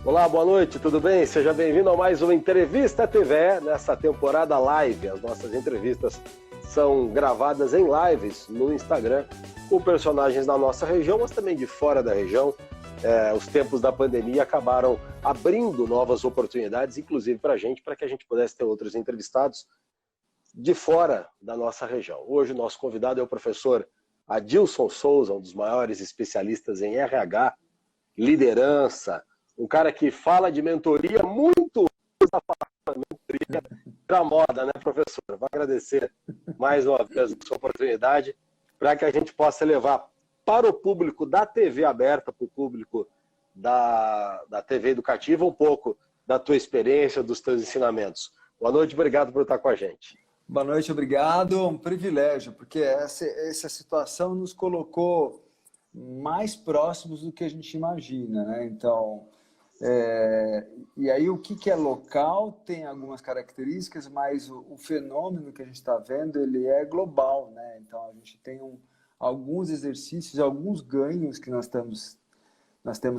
Olá, boa noite, tudo bem? Seja bem-vindo a mais uma Entrevista TV nessa temporada live. As nossas entrevistas são gravadas em lives no Instagram com personagens da nossa região, mas também de fora da região. Os tempos da pandemia acabaram abrindo novas oportunidades, inclusive para a gente, para que a gente pudesse ter outros entrevistados de fora da nossa região. Hoje o nosso convidado é o professor Adilson Souza, um dos maiores especialistas em RH, liderança, um cara que fala de mentoria muito da mentoria para moda, né, professor? Vou agradecer mais uma vez a sua oportunidade para que a gente possa levar para o público da TV aberta, para o público da TV educativa, um pouco da tua experiência, dos teus ensinamentos. Boa noite, obrigado por estar com a gente. Boa noite, obrigado. Um privilégio, porque essa situação nos colocou mais próximos do que a gente imagina, né? Então, e aí o que é local tem algumas características, mas o fenômeno que a gente está vendo, ele é global, né? Então, a gente tem alguns exercícios, alguns ganhos que nós temos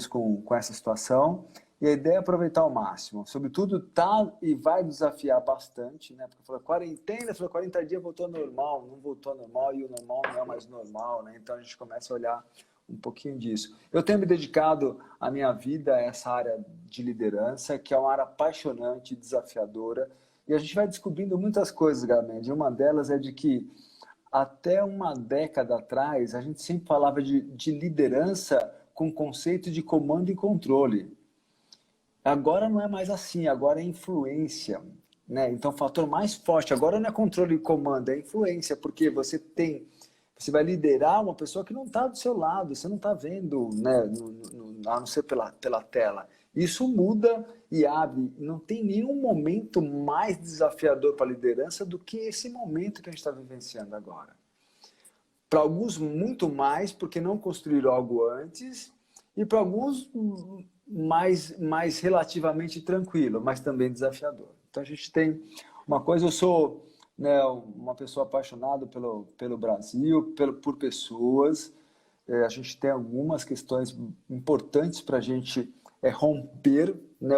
com essa situação, e a ideia é aproveitar ao máximo. Sobretudo, tá e vai desafiar bastante, né? Porque falou, quarentena, 40 dias voltou ao normal, não voltou ao normal, e o normal não é mais normal, né? Então, a gente começa a olhar um pouquinho disso. Eu tenho me dedicado a minha vida a essa área de liderança, que é uma área apaixonante, desafiadora, e a gente vai descobrindo muitas coisas, Garmendia. Uma delas é de que até uma década atrás, a gente sempre falava de liderança com conceito de comando e controle. Agora não é mais assim, agora é influência, né? Então, o fator mais forte agora não é controle e comando, é influência, porque você vai liderar uma pessoa que não está do seu lado, você não está vendo, né, a não ser pela tela. Isso muda e abre. Não tem nenhum momento mais desafiador para a liderança do que esse momento que a gente está vivenciando agora. Para alguns, muito mais, porque não construíram algo antes, e para alguns, mais relativamente tranquilo, mas também desafiador. Então, a gente tem uma coisa, eu sou, né, uma pessoa apaixonada pelo Brasil, por pessoas. A gente tem algumas questões importantes para a gente romper, né,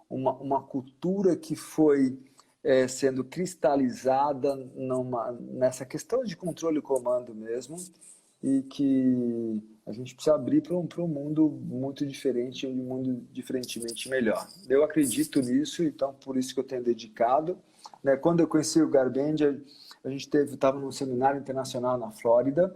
uma cultura que foi sendo cristalizada nessa questão de controle e comando mesmo, e que a gente precisa abrir para um mundo muito diferente, um mundo diferentemente melhor. Eu acredito nisso, então por isso que eu tenho dedicado. Né? Quando eu conheci o Garmendia, a gente estava num seminário internacional na Flórida,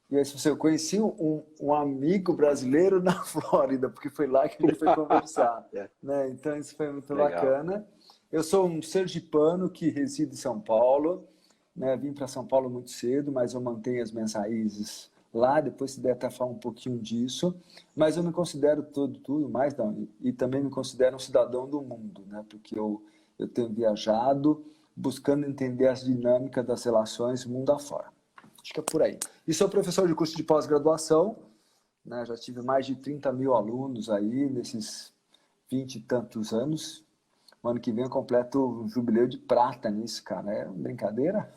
e aí eu conheci um amigo brasileiro na Flórida, porque foi lá que a gente foi conversar. Né? Então isso foi muito bacana. Eu sou um sergipano que reside em São Paulo, né? Vim para São Paulo muito cedo, mas eu mantenho as minhas raízes lá, depois se der até falar um pouquinho disso, mas eu me considero tudo mais, não, e também me considero um cidadão do mundo, né? Porque eu tenho viajado, buscando entender as dinâmicas das relações mundo afora. Acho que é por aí. E sou professor de curso de pós-graduação, né? Já tive mais de 30 mil alunos aí nesses 20 e tantos anos. O ano que vem eu completo um jubileu de prata nisso, cara. É brincadeira?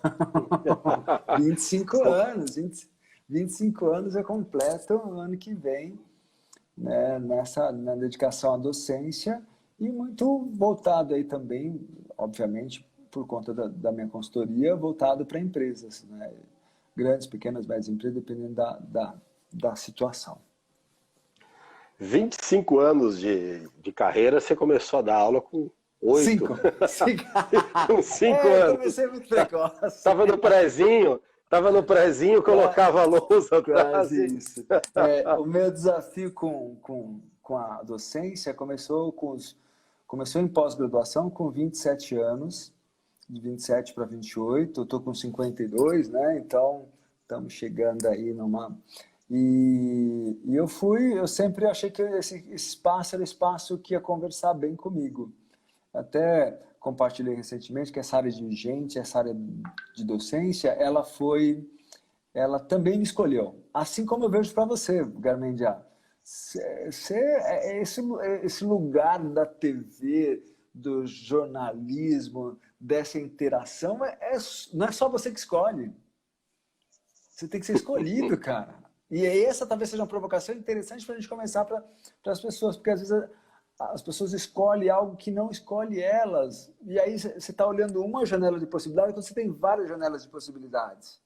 25 anos. 25 anos eu completo no ano que vem, né, na dedicação à docência, e muito voltado aí também, obviamente, por conta da minha consultoria, voltado para empresas, né, grandes, pequenas, médias empresas, dependendo da situação. 25 anos de carreira, você começou a dar aula com 8. 5 Com 5 anos. Eu comecei muito precoce. Estava no prezinho, colocava a lousa atrás. Quase isso. O meu desafio com a docência começou em pós-graduação com 27 anos, de 27 para 28, eu estou com 52, né? Então, estamos chegando aí numa... E eu sempre achei que esse espaço era espaço que ia conversar bem comigo. Até compartilhei recentemente que essa área de gente, essa área de docência, ela também me escolheu. Assim como eu vejo para você, Garmendia. Esse lugar da TV, do jornalismo, dessa interação, não é só você que escolhe. Você tem que ser escolhido, cara. E essa talvez seja uma provocação interessante para a gente começar para as pessoas, porque às vezes as pessoas escolhem algo que não escolhe elas. E aí você está olhando uma janela de possibilidades, quando você tem várias janelas de possibilidades.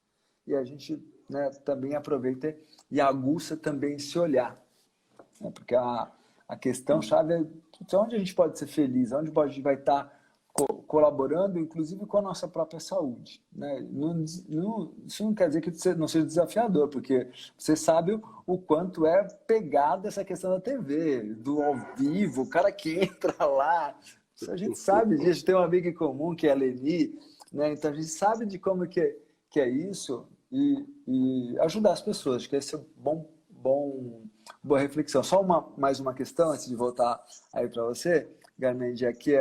E a gente, né, também aproveita e aguça também esse olhar. Né? Porque a questão-chave é onde a gente pode ser feliz, onde a gente vai estar colaborando, inclusive com a nossa própria saúde. Né? Isso não quer dizer que você não seja desafiador, porque você sabe o quanto é pegada essa questão da TV, do ao vivo, o cara que entra lá. A gente sabe disso, tem uma amiga em comum que é a Leni, né? Então a gente sabe de como que é isso e ajudar as pessoas. Acho que esse é boa reflexão. Só mais uma questão antes de voltar aí para você, Garmendia, que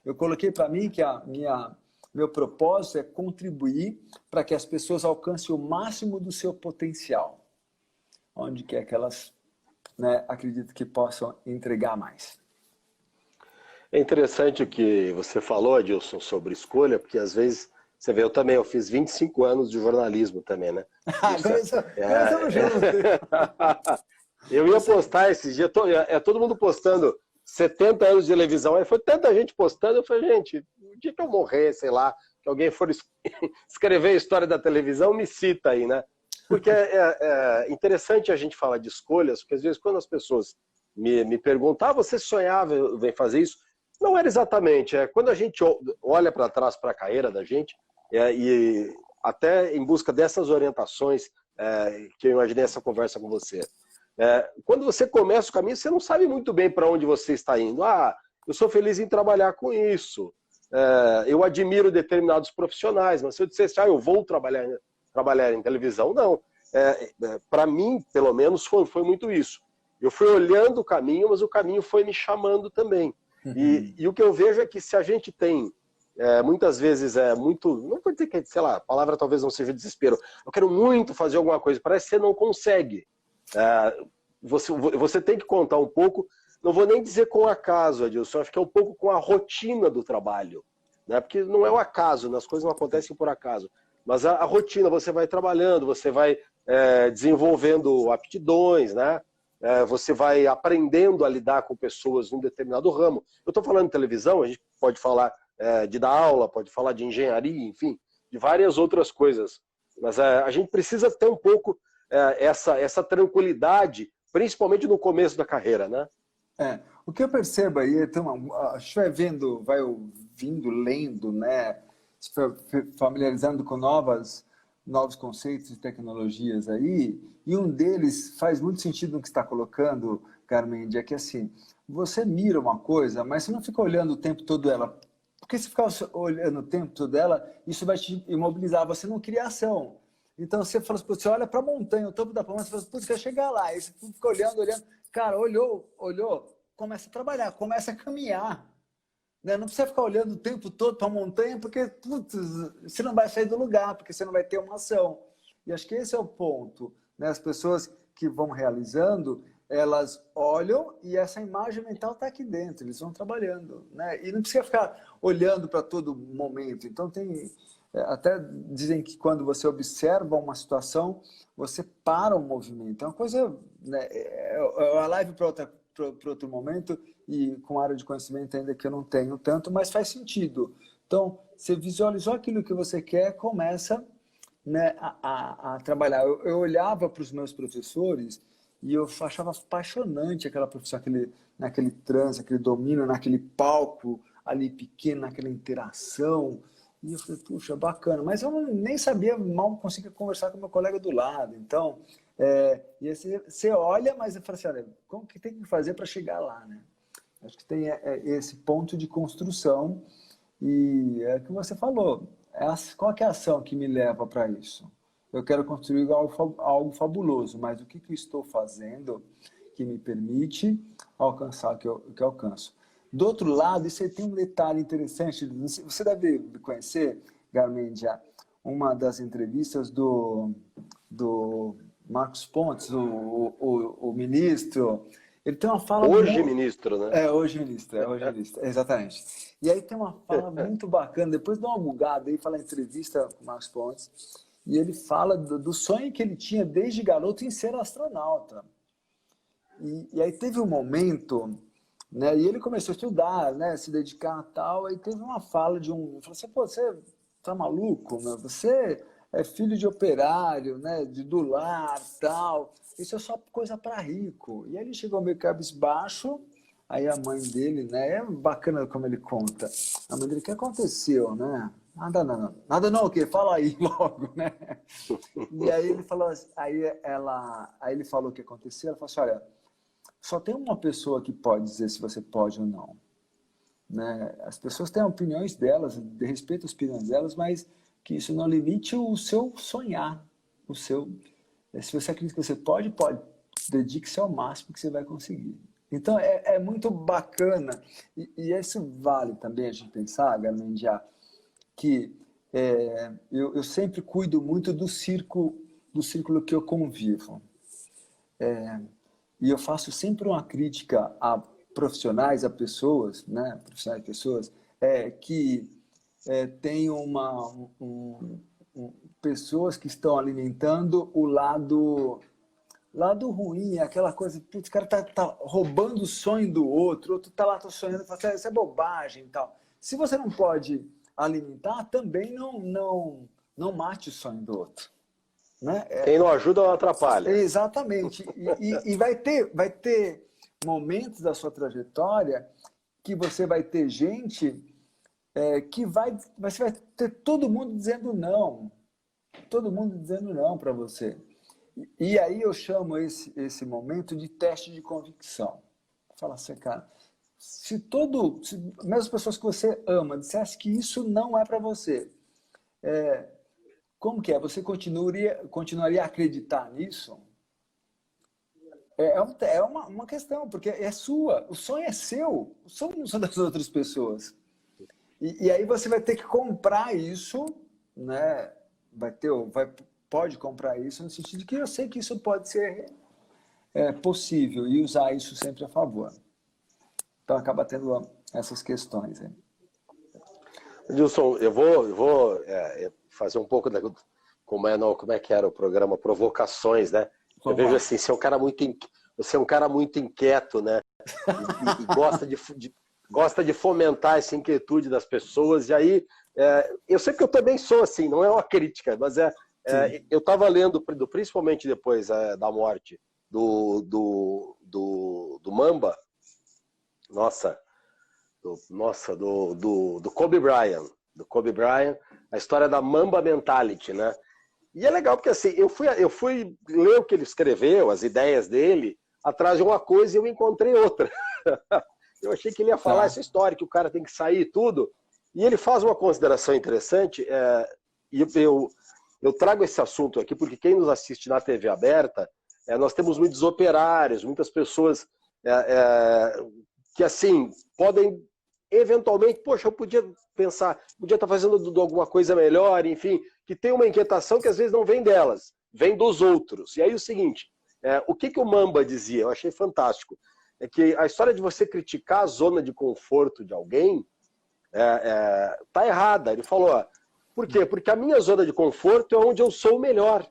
eu coloquei para mim que meu propósito é contribuir para que as pessoas alcancem o máximo do seu potencial, onde quer que elas, né, acreditam que possam entregar mais. É interessante o que você falou, Adilson, sobre escolha, porque às vezes, você vê, eu fiz 25 anos de jornalismo também, né? Eu ia postar esses dias, todo mundo postando 70 anos de televisão, aí foi tanta gente postando, eu falei, gente, o dia que eu morrer, sei lá, que alguém for escrever a história da televisão, me cita aí, né? Porque é interessante a gente falar de escolhas, porque às vezes quando as pessoas me perguntam, você sonhava em fazer isso? Não era exatamente, quando a gente olha para trás para a carreira da gente, e até em busca dessas orientações, que eu imaginei essa conversa com você, quando você começa o caminho, você não sabe muito bem para onde você está indo. Eu sou feliz em trabalhar com isso. Eu admiro determinados profissionais, mas se eu dissesse, eu vou trabalhar em televisão, não. Para mim, pelo menos, foi muito isso. Eu fui olhando o caminho, mas o caminho foi me chamando também. Uhum. E o que eu vejo é que se a gente tem, muitas vezes, não vou dizer que, sei lá, a palavra talvez não seja desespero, eu quero muito fazer alguma coisa, parece que você não consegue. Você tem que contar um pouco, não vou nem dizer com o acaso, Adilson, acho que é um pouco com a rotina do trabalho, né? Porque não é o acaso, né? As coisas não acontecem por acaso, mas a rotina, você vai trabalhando, você vai desenvolvendo aptidões, né? Você vai aprendendo a lidar com pessoas num determinado ramo. Eu estou falando de televisão, a gente pode falar de dar aula, pode falar de engenharia, enfim, de várias outras coisas, mas a gente precisa ter um pouco essa tranquilidade, principalmente no começo da carreira, né? O que eu percebo aí, a gente vai ouvindo, lendo, né? Se familiarizando com novos conceitos e tecnologias aí, e um deles faz muito sentido no que você está colocando, Garmendia, é que assim, você mira uma coisa, mas você não fica olhando o tempo todo ela. Porque se ficar olhando o tempo todo ela, isso vai te imobilizar, você não cria ação. Então você fala, você olha para a montanha, o topo da montanha, você fala, putz, quer chegar lá. Aí você fica olhando, cara, olhou, começa a trabalhar, começa a caminhar. Né? Não precisa ficar olhando o tempo todo para a montanha, porque putz, você não vai sair do lugar, porque você não vai ter uma ação. E acho que esse é o ponto. Né? As pessoas que vão realizando, elas olham e essa imagem mental está aqui dentro, eles vão trabalhando. Né? E não precisa ficar olhando para todo momento. Então até dizem que quando você observa uma situação, você para o movimento. É uma coisa, né, a live para outro momento e com área de conhecimento ainda que eu não tenho tanto, mas faz sentido. Então, você visualizou aquilo que você quer, começa, né, a trabalhar. Eu olhava para os meus professores e eu achava apaixonante aquela profissão, naquele trânsito, aquele domínio, naquele palco ali pequeno, naquela interação. E eu falei, puxa, bacana. Mas eu nem sabia, mal conseguia conversar com meu colega do lado. Então, e você olha, mas eu falo assim, olha, como que tem que fazer para chegar lá, né? Acho que tem esse ponto de construção e é o que você falou. Qual que é a ação que me leva para isso? Eu quero construir algo fabuloso, mas o que eu estou fazendo que me permite alcançar o que eu alcanço? Do outro lado, isso aí tem um detalhe interessante. Você deve conhecer, Garmendia, uma das entrevistas do Marcos Pontes, o ministro. Ele tem uma fala... Ministro, né? Hoje ministro, exatamente. E aí tem uma fala muito bacana. Depois dá uma bugada aí, fala a entrevista com o Marcos Pontes. E ele fala do sonho que ele tinha desde garoto em ser astronauta. E aí teve um momento né? E ele começou a estudar, né? Se dedicar a tal. Aí teve uma fala de um... Falou assim, pô, você tá maluco, meu? Você é filho de operário, né? Do lar, tal. Isso é só coisa para rico. E aí ele chegou meio cabisbaixo. Aí a mãe dele, né? É bacana como ele conta. A mãe dele, o que aconteceu, né? Nada não. Nada não, o quê? Fala aí logo, né? E aí ele falou, aí ele falou o que aconteceu. Ela falou assim, olha, só tem uma pessoa que pode dizer se você pode ou não, né? As pessoas têm opiniões delas, de respeito às opiniões delas, mas que isso não limite o seu sonhar, o seu. Se você acredita que você pode, pode. Dedique-se ao máximo que você vai conseguir. Então é muito bacana e isso vale também a gente pensar, Garmendia, que eu sempre cuido muito do círculo que eu convivo. E eu faço sempre uma crítica a profissionais, a pessoas, né? Profissionais, pessoas, que têm pessoas que estão alimentando o lado ruim, aquela coisa, putz, o cara tá roubando o sonho do outro tá lá, tá sonhando, fala, isso é bobagem e tal. Se você não pode alimentar, também não mate o sonho do outro. Né? Quem não ajuda não atrapalha. Exatamente. E vai ter momentos da sua trajetória que você vai ter gente que você vai ter todo mundo dizendo não. Todo mundo dizendo não para você. E aí eu chamo esse momento de teste de convicção. Fala assim, cara, se mesmo as pessoas que você ama dissessem que isso não é para você, como que é? Você continuaria a acreditar nisso? É uma questão, porque é sua, o sonho é seu, o sonho não são das outras pessoas. E aí você vai ter que comprar isso, né? Pode comprar isso no sentido de que eu sei que isso pode ser possível e usar isso sempre a favor. Então acaba tendo essas questões. Hein? Edilson, eu vou fazer um pouco como é que era o programa Provocações, né? Eu vejo assim, você é um cara muito inquieto, né? E gosta de fomentar essa inquietude das pessoas. E aí, eu sei que eu também sou assim, não é uma crítica, mas eu estava lendo, principalmente depois da morte do Mamba, do Kobe Bryant. Do Kobe Bryant, a história da Mamba Mentality, né? E é legal porque assim, eu fui ler o que ele escreveu, as ideias dele, atrás de uma coisa e eu encontrei outra. Eu achei que ele ia falar essa história, que o cara tem que sair e tudo. E ele faz uma consideração interessante, e eu trago esse assunto aqui, porque quem nos assiste na TV aberta, nós temos muitos operários, muitas pessoas que assim, podem eventualmente, poxa, eu podia estar fazendo alguma coisa melhor, enfim, que tem uma inquietação que às vezes não vem delas, vem dos outros. E aí o seguinte, o que o Mamba dizia, eu achei fantástico, é que a história de você criticar a zona de conforto de alguém tá errada. Ele falou, por quê? Porque a minha zona de conforto é onde eu sou o melhor.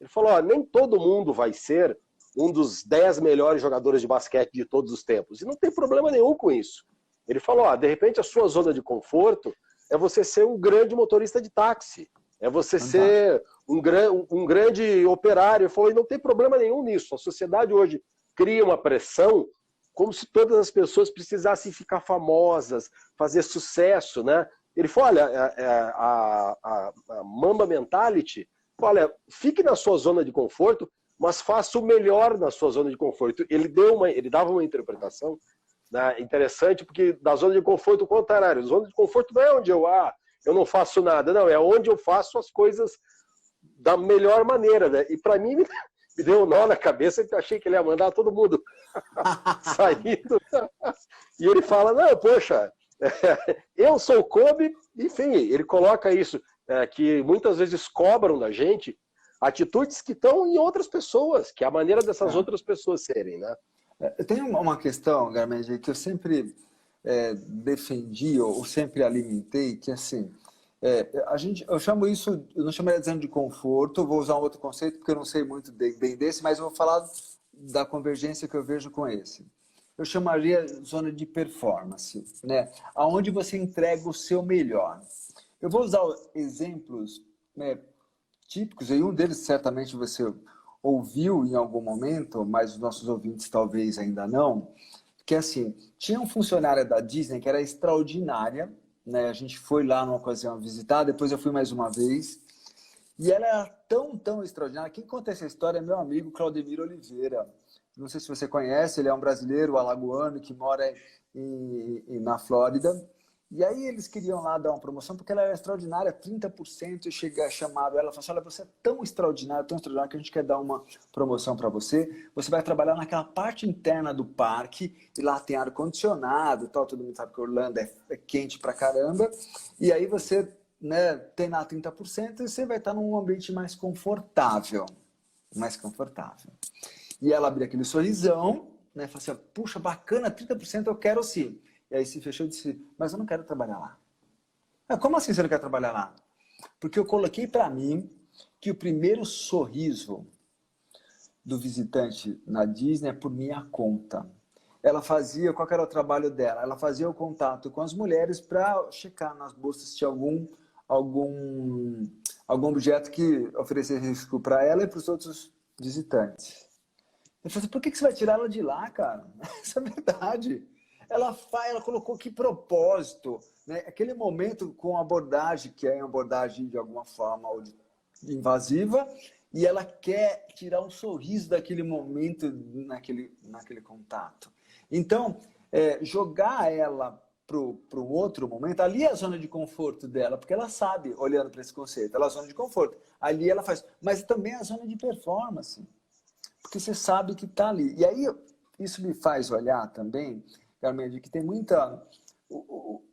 Ele falou, nem todo mundo vai ser um dos 10 melhores jogadores de basquete de todos os tempos. E não tem problema nenhum com isso. Ele falou, de repente a sua zona de conforto é você ser um grande motorista de táxi, é você ser um grande operário. Ele falou, e não tem problema nenhum nisso. A sociedade hoje cria uma pressão como se todas as pessoas precisassem ficar famosas, fazer sucesso, né? Ele falou, olha, a Mamba Mentality, olha, fique na sua zona de conforto, mas faça o melhor na sua zona de conforto. Ele dava uma interpretação, né, interessante, porque da zona de conforto, o contrário. A zona de conforto não é onde eu não faço nada, não, é onde eu faço as coisas da melhor maneira, né? E para mim me deu um nó na cabeça, que eu achei que ele ia mandar todo mundo saindo. E ele fala, não, poxa, eu sou o Kobe, enfim, ele coloca isso, que muitas vezes cobram da gente atitudes que estão em outras pessoas, que é a maneira dessas outras pessoas serem, né? Tem uma questão, Garmendia, que eu sempre defendi ou sempre alimentei, que assim, eu chamo isso, eu não chamaria de zona de conforto, vou usar um outro conceito, porque eu não sei muito bem desse, mas eu vou falar da convergência que eu vejo com esse. eu chamaria zona de performance, né? Aonde você entrega o seu melhor. Eu vou usar exemplos, né, típicos, e um deles certamente você ouviu em algum momento, mas os nossos ouvintes talvez ainda não, que assim, tinha um funcionário da Disney que era extraordinária, né? A gente foi lá numa ocasião visitar, depois eu fui mais uma vez, e ela era tão extraordinária. Quem conta essa história é meu amigo Claudemir Oliveira. Não sei se você conhece, ele é um brasileiro alagoano que mora na Flórida. E aí eles queriam lá dar uma promoção, porque ela era extraordinária, 30%, e chamaram ela e falaram assim, olha, você é tão extraordinária, que a gente quer dar uma promoção para você. Você vai trabalhar naquela parte interna do parque, e lá tem ar-condicionado e tal, todo mundo sabe que Orlando é quente pra caramba. E aí você, né, tem lá 30% e você vai estar num ambiente mais confortável. Mais confortável. E ela abriu aquele sorrisão, né, falou assim, puxa, bacana, 30% eu quero sim. E aí se fechou e disse, mas eu não quero trabalhar lá. Como assim você não quer trabalhar lá? Porque eu coloquei para mim que o primeiro sorriso do visitante na Disney é por minha conta. Ela fazia, qual era o trabalho dela? Ela fazia o contato com as mulheres para checar nas bolsas se tinha algum objeto que oferecesse risco para ela e para os outros visitantes. Eu falei assim, por que você vai tirar ela de lá, cara? Isso é verdade. Ela colocou que propósito, né? Aquele momento com abordagem, que é uma abordagem de alguma forma invasiva, e ela quer tirar um sorriso daquele momento, naquele contato. Então, jogar ela para o outro momento, ali é a zona de conforto dela, porque ela sabe, olhando para esse conceito, ela é a zona de conforto. Ali ela faz, mas também é a zona de performance, porque você sabe que está ali. E aí, isso me faz olhar também, Carmen, que tem muita...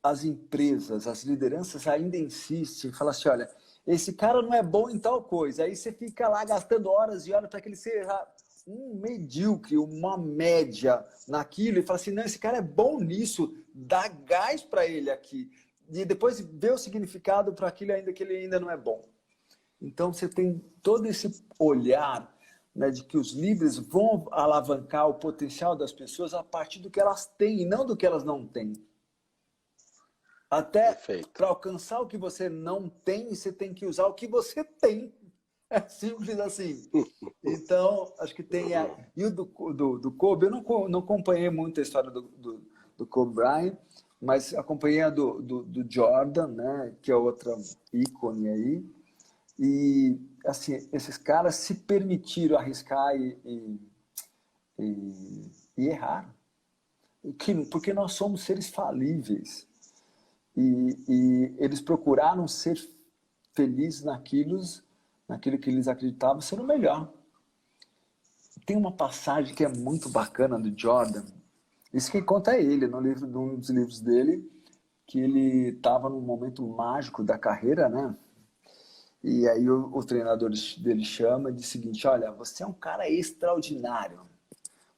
As empresas, as lideranças ainda insistem em falar assim, olha, esse cara não é bom em tal coisa. Aí você fica lá gastando horas e horas para que ele seja um medíocre, uma média naquilo, e fala assim, não, esse cara é bom nisso, dá gás para ele aqui. E depois vê o significado para aquilo ainda que ele ainda não é bom. Então você tem todo esse olhar, né, de que os líderes vão alavancar o potencial das pessoas a partir do que elas têm e não do que elas não têm. Até para alcançar o que você não tem, você tem que usar o que você tem. É simples assim. Então, acho que tem... E o do Kobe, eu não acompanhei muito a história do Kobe Bryant, mas acompanhei a do Jordan, né, que é outra ícone aí. E, assim, esses caras se permitiram arriscar e errar. Porque nós somos seres falíveis. E eles procuraram ser felizes naquilo que eles acreditavam ser o melhor. Tem uma passagem que é muito bacana do Jordan. Isso quem conta é ele, num dos livros dele, que ele estava num momento mágico da carreira, né? E aí o treinador dele chama e diz o seguinte, olha, você é um cara extraordinário.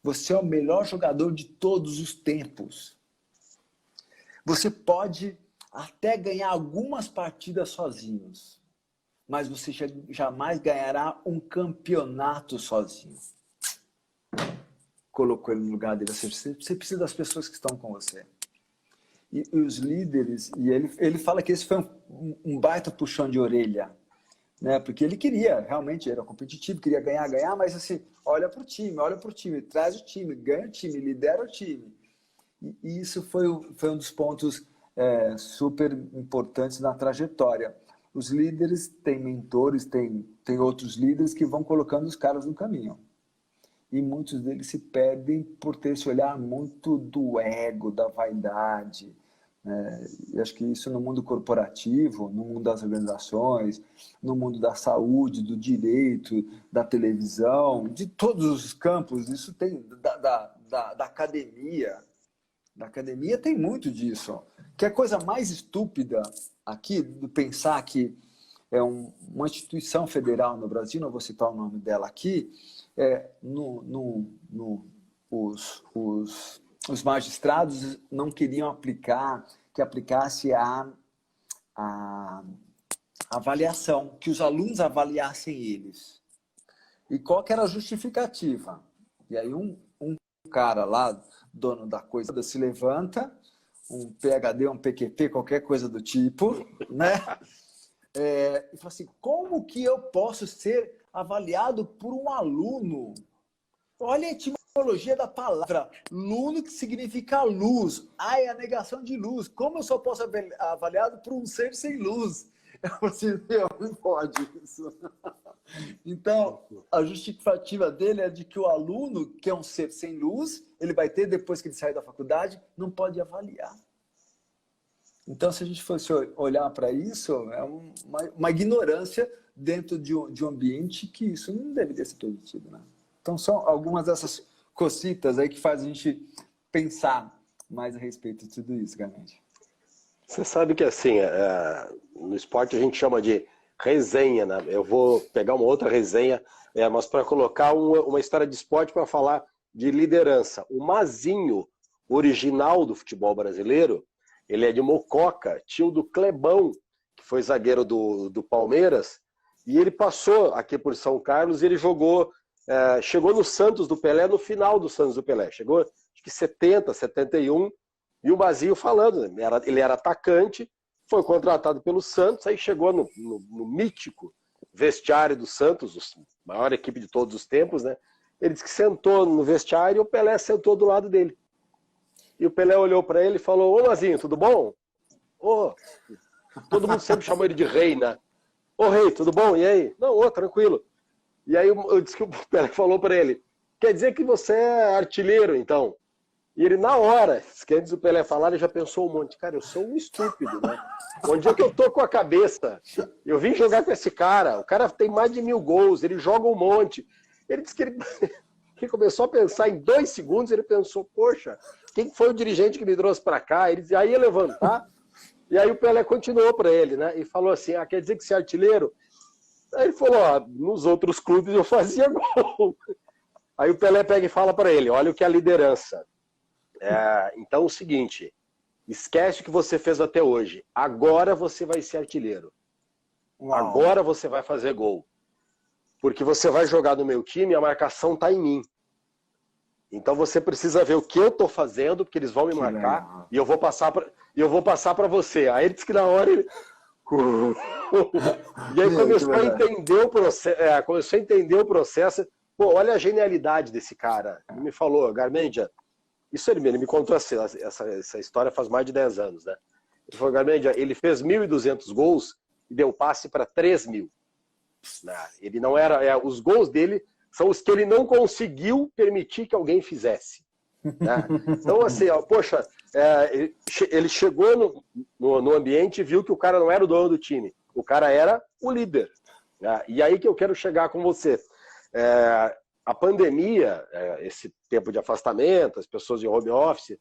Você é o melhor jogador de todos os tempos. Você pode até ganhar algumas partidas sozinhos, mas você jamais ganhará um campeonato sozinho. Colocou ele no lugar dele. Você precisa das pessoas que estão com você. E os líderes, e ele fala que esse foi um baita puxão de orelha, né? Porque ele queria, realmente, era competitivo, queria ganhar, mas assim, olha para o time, traz o time, ganha o time, lidera o time. E isso foi um dos pontos super importantes na trajetória. Os líderes têm mentores, tem outros líderes que vão colocando os caras no caminho. E muitos deles se perdem por ter esse olhar muito do ego, da vaidade. E acho que isso no mundo corporativo, no mundo das organizações, no mundo da saúde, do direito, da televisão, de todos os campos, isso tem da academia. Da academia tem muito disso. Que é a coisa mais estúpida aqui, de pensar que é uma instituição federal no Brasil, não vou citar o nome dela aqui, os magistrados não queriam que aplicasse a avaliação, que os alunos avaliassem eles. E qual que era a justificativa? E aí um cara lá dono da coisa, se levanta, um PhD, um PQP, qualquer coisa do tipo, né? E fala assim, como que eu posso ser avaliado por um aluno? Olha a etimologia da palavra. Luno, que significa luz. É a negação de luz. Como eu só posso ser avaliado por um ser sem luz? Você não pode isso. Então, a justificativa dele é de que o aluno, que é um ser sem luz, ele vai ter, depois que ele sair da faculdade, não pode avaliar. Então, se a gente fosse olhar para isso, é uma ignorância dentro de um ambiente que isso não deveria ser permitido, né? Então, são algumas dessas cositas aí que fazem a gente pensar mais a respeito de tudo isso, realmente. Você sabe que, assim, no esporte a gente chama de resenha, né? Eu vou pegar uma outra resenha, mas para colocar uma história de esporte para falar de liderança. O Mazinho, original do futebol brasileiro, ele é de Mococa, tio do Clebão, que foi zagueiro do Palmeiras, e ele passou aqui por São Carlos e ele chegou no Santos do Pelé, no final do Santos do Pelé. Chegou, acho que 70, 71, e o Mazinho falando, ele era atacante, foi contratado pelo Santos, aí chegou no mítico vestiário do Santos, a maior equipe de todos os tempos, né? Ele disse que sentou no vestiário e o Pelé sentou do lado dele. E o Pelé olhou para ele e falou, ô Mazinho, tudo bom? Ô, todo mundo sempre chamou ele de rei, né? Ô rei, tudo bom? E aí? Não, tranquilo. E aí eu disse que o Pelé falou para ele, quer dizer que você é artilheiro, então? E ele, na hora, que antes do Pelé falar, ele já pensou um monte. Cara, eu sou um estúpido, né? Onde é que eu tô com a cabeça? Eu vim jogar com esse cara. O cara tem mais de 1000 gols, ele joga um monte. Ele disse que ele começou a pensar em 2 segundos, ele pensou, poxa, quem foi o dirigente que me trouxe para cá? Ele disse, aí ia levantar. E aí o Pelé continuou para ele, né? E falou assim, quer dizer que você é artilheiro? Aí ele falou, nos outros clubes eu fazia gol. Aí o Pelé pega e fala para ele, olha o que é a liderança. Então é o seguinte, esquece o que você fez até hoje. Agora você vai ser artilheiro. Uau. Agora você vai fazer gol. Porque você vai jogar no meu time e a marcação está em mim. Então você precisa ver o que eu estou fazendo, porque eles vão me marcar e eu vou passar para você. Aí ele disse que na hora ele... E aí começou a entender o processo. Pô, olha a genialidade desse cara. Ele me falou, Garmendia, ele me contou essa história faz mais de 10 anos, né? Ele falou, Garmendia, ele fez 1.200 gols e deu passe para 3.000. Ele não era... os gols dele são os que ele não conseguiu permitir que alguém fizesse. Né? Então, assim, poxa, ele chegou no ambiente e viu que o cara não era o dono do time. O cara era o líder. Né? E aí que eu quero chegar com você. A pandemia, esse tempo de afastamento, as pessoas em home office,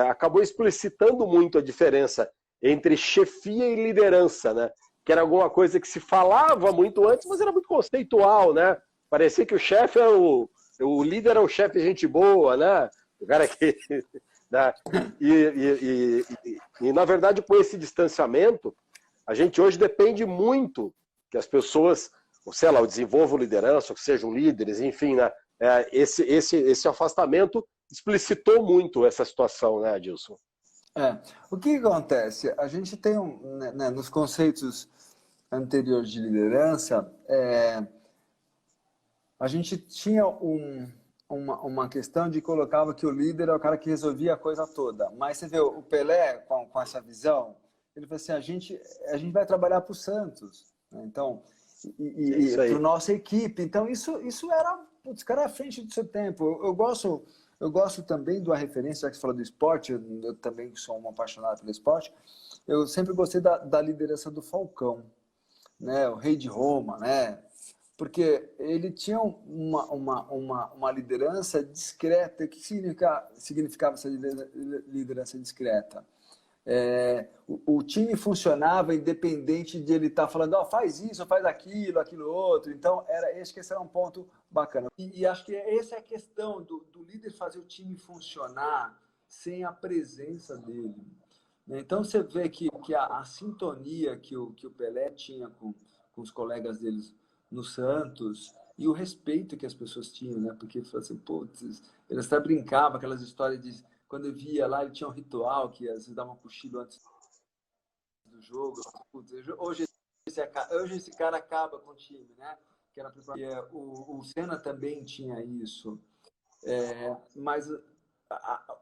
acabou explicitando muito a diferença entre chefia e liderança, né? Que era alguma coisa que se falava muito antes, mas era muito conceitual, né? Parecia que o chefe o líder é o chefe gente boa, né? O cara que... Né? E, na verdade, com esse distanciamento, a gente hoje depende muito que as pessoas, sei lá, desenvolvam liderança, que sejam líderes, enfim, né? Esse afastamento explicitou muito essa situação, né, Adilson? O que acontece? A gente tem, né, nos conceitos anteriores de liderança, a gente tinha uma questão de colocava que o líder é o cara que resolvia a coisa toda. Mas você vê, o Pelé, com essa visão, ele falou assim, a gente vai trabalhar para o Santos, né? Então, e para a nossa equipe. Então, isso era, cara, à frente do seu tempo. Eu gosto também da referência, já que você falou do esporte, eu também sou um apaixonado pelo esporte, eu sempre gostei da liderança do Falcão, né? O rei de Roma, né? Porque ele tinha uma liderança discreta. O que significava essa liderança discreta? O time funcionava independente de ele estar falando, faz isso, faz aquilo outro. Então, acho que esse era um ponto bacana. E acho que essa é a questão do líder fazer o time funcionar sem a presença dele. Então, você vê que a sintonia que o Pelé tinha com os colegas deles no Santos, e o respeito que as pessoas tinham, né? Porque, assim, putz, eles até brincavam, aquelas histórias de... Quando eu via lá, ele tinha um ritual que às vezes dava um cochilo antes do jogo. Putz, hoje esse cara acaba com o time, né? Que era o Senna também tinha isso. Mas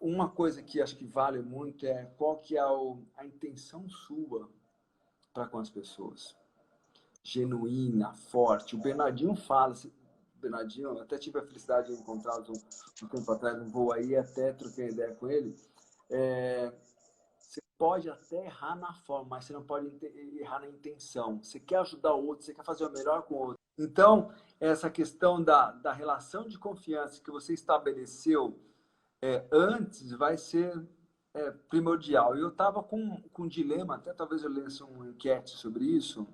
uma coisa que acho que vale muito é qual que é a intenção sua para com as pessoas. Genuína, forte. O Bernardinho fala, o Bernardinho, eu até tive a felicidade de encontrá-lo um tempo atrás, um voo aí, até troquei ideia com ele. Você pode até errar na forma, mas você não pode errar na intenção. Você quer ajudar o outro, você quer fazer o melhor com o outro. Então, essa questão da relação de confiança que você estabeleceu antes vai ser primordial. Eu estava com um dilema, até talvez eu lesse uma enquete sobre isso.